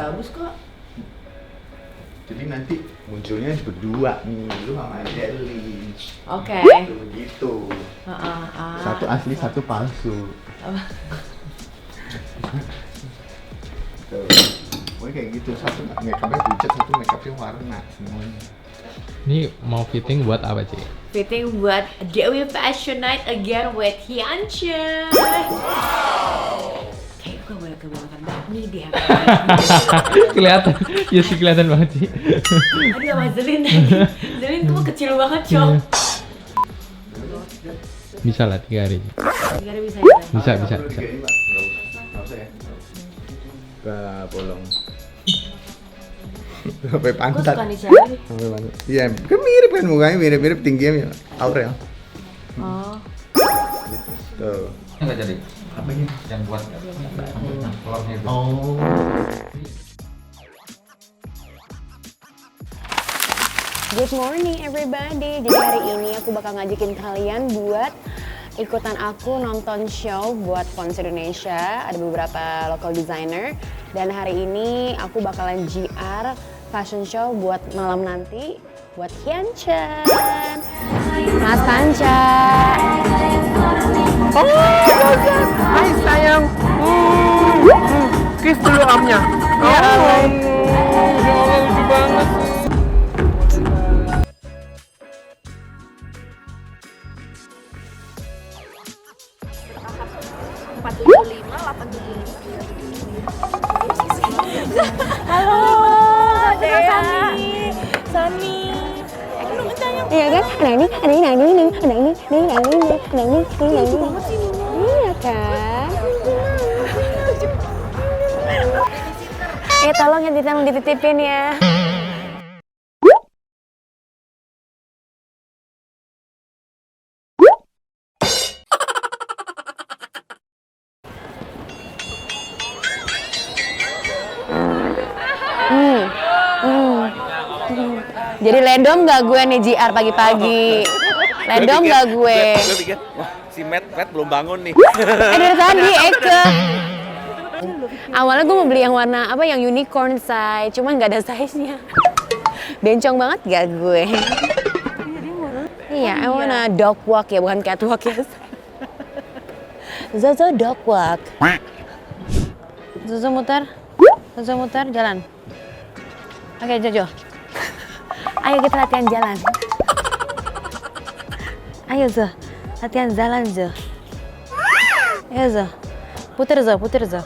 bagus kok. Jadi nanti munculnya berdua nih, lu sama Jelly. Oke. Gitu. Satu asli, satu palsu. Tuh. Pokoknya kayak gitu, satu makeupnya pucat, satu makeupnya warna semuanya. Ini mau fitting buat apa sih? Fitting buat Dewi Fashion Night again with Hyuncheon. Kayak gue boleh kebanyakan bakmi dia. Kelihatan, ya sih kelihatan banget sih. Aduh sama Zelin lagi. Zelin tuh kecil banget cok. Bisa lah 3 hari. 3 hari bisa ya? Bisa. Nggak usah ya. Gak bolong. Sampai Gue pantat. suka nih cewek. Sampai pantat. Iya, kan mirip kan mukanya, mirip tingginya Aurel. Oh. Tuh. Enggak jadi. Apa ini? Yang buat telurnya itu. Oh. Good morning everybody. Jadi hari ini aku bakal ngajakin kalian buat ikutan aku nonton show buat Pons Indonesia. Ada beberapa local designer dan hari ini aku bakalan GR fashion show buat malam nanti buat Hyuncheon. Mas Panca. Oh, hai sayang. Kiss dulu amnya. Ya Allah. Ya Allah, lucu banget. Halo, Dea. Sani. Iya kan? Ada ini. Iya kan? Tolong ya dititipin ya. Jadi ledom gak gue nih JR pagi-pagi? Ledom gak gue? Gue pikir, wah si Matt belum bangun nih. Dari tadi Eke. Awalnya gue mau beli yang warna apa, yang unicorn size, cuman nggak ada size-nya. Bencong banget gak gue? Iya, I wanna dog walk ya, bukan catwalk ya. Zozo dog walk. Zozo muter, jalan. Oke, Jojo. Ayo kita latihan jalan. Ayo Zo, latihan jalan Zo. Ayo Zo, puter Zo.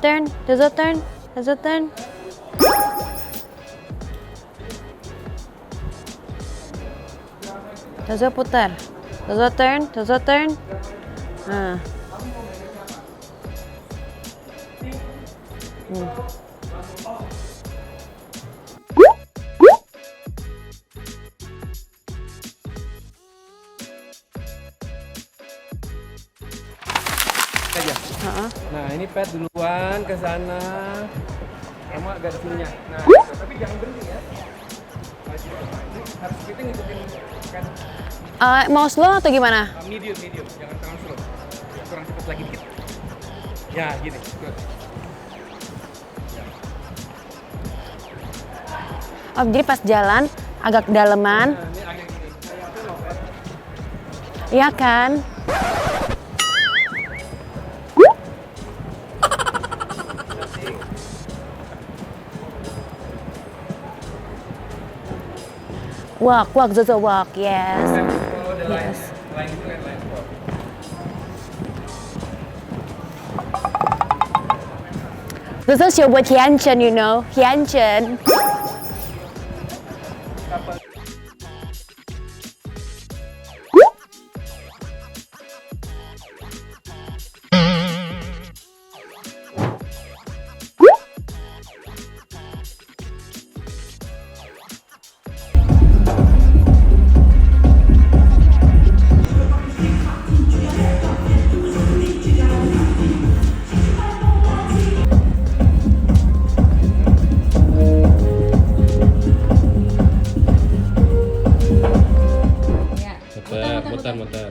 Turn, Zozo turn. Zozo putar. Zozo turn. Nah. Aja. Nah ini Pat duluan ke sana. Kamu agak di sininya. Nah, tapi jangan berhenti ya. Harus kita ngikutin kan. Mau slow atau gimana? Medium. Jangan terlalu slow. Kurang cepat lagi dikit. Ya, gini. Good. Oh, jadi pas jalan agak daleman. Nah, ini agak gini. Iya kan? Walk, Zozo walk, yes. Yes. Zozo show buat Hyuncheon, you know, Hyuncheon. Muter.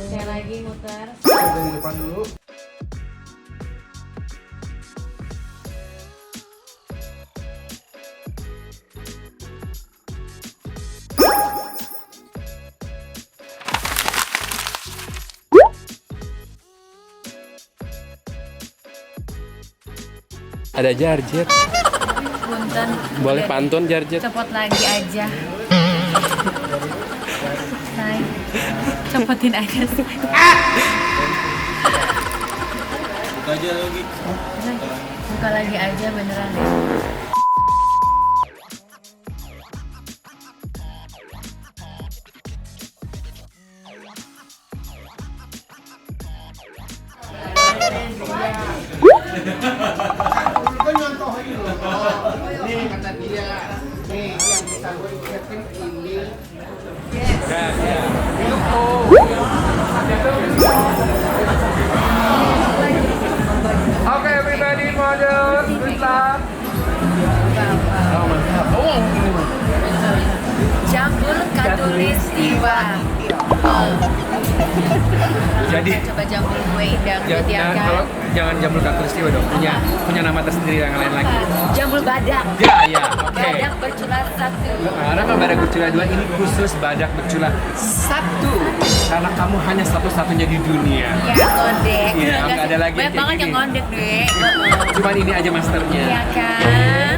Saya lagi muter. Dari depan dulu. Ada Jarjet. Punten. Boleh pantun Jarjet. Cepot lagi aja. Say. Cepetin aja. Buka aja lagi. Buka lagi aja beneran deh. Nih kata dia, nih yang bisa gue ingetin ini. Oke, everybody, model, good luck. Jambul Katulistiwa. Jadi Coba jambul gue dangdut ya kan. jangan jambul Katulistiwa dong. Punya nama tersendiri yang lain lagi. Jambul badak. Ya, oke. Badak bercula 1. Karena kalau badak bercula 2 ini khusus badak bercula 1. Karena kamu hanya satu-satunya di dunia. Ya ngondek. Iya, nggak ada lagi Banyak kayak banget gini. yang ngondek deh. Cuman ini aja masternya. Iya kan.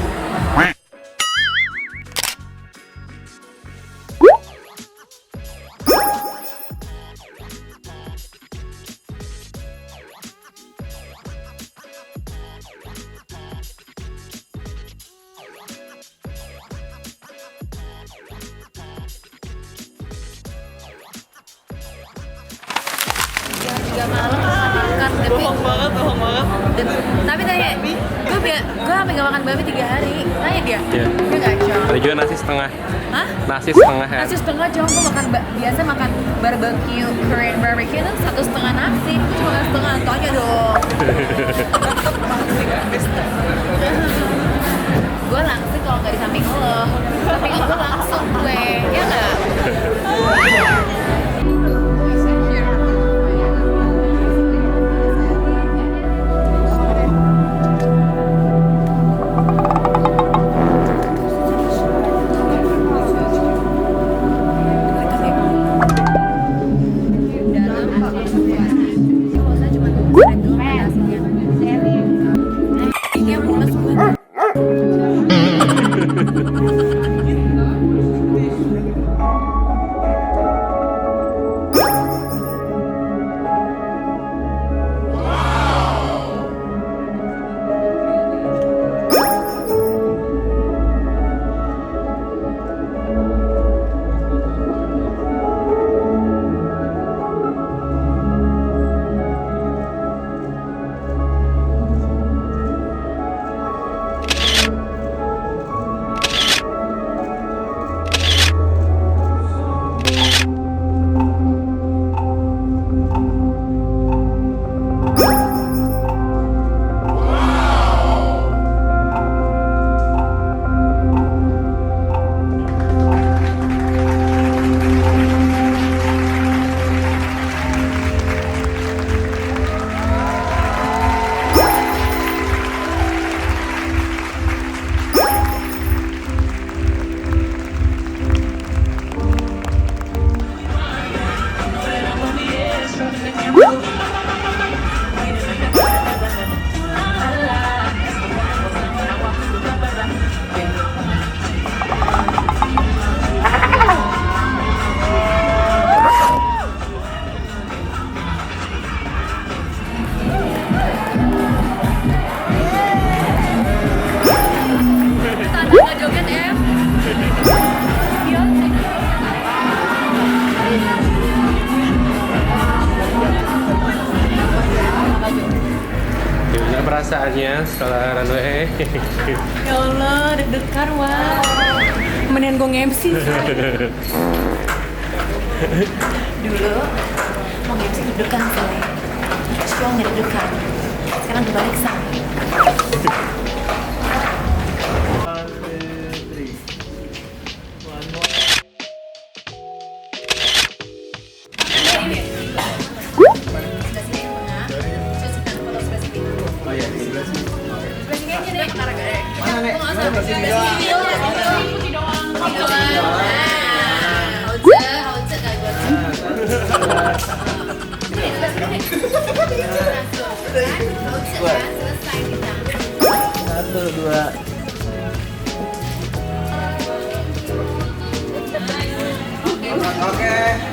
Juga malam makan bohong banget. Tapi tanya, gue sampai gak makan babi 3 hari. Tanya dia, Iya. dia kacau. Ada juga nasi setengah. Hah? Nasi setengah ya. Nasi setengah jauh, gue makan biasa makan barbecue, Korean barbecue itu 1,5 nasi. Gue cuma makan setengah, tanya dong. Gue langsung kalau nggak di samping lo, samping lo langsung gue, ya nggak? perasaannya setelah runway? Ya Allah, deg-degan wah. Mendingan gue nge-MC. Dulu mau nge-MC deg-degan soalnya. Show nggak deg-degan. Sekarang kebalik sama. Satu, dua. Oke.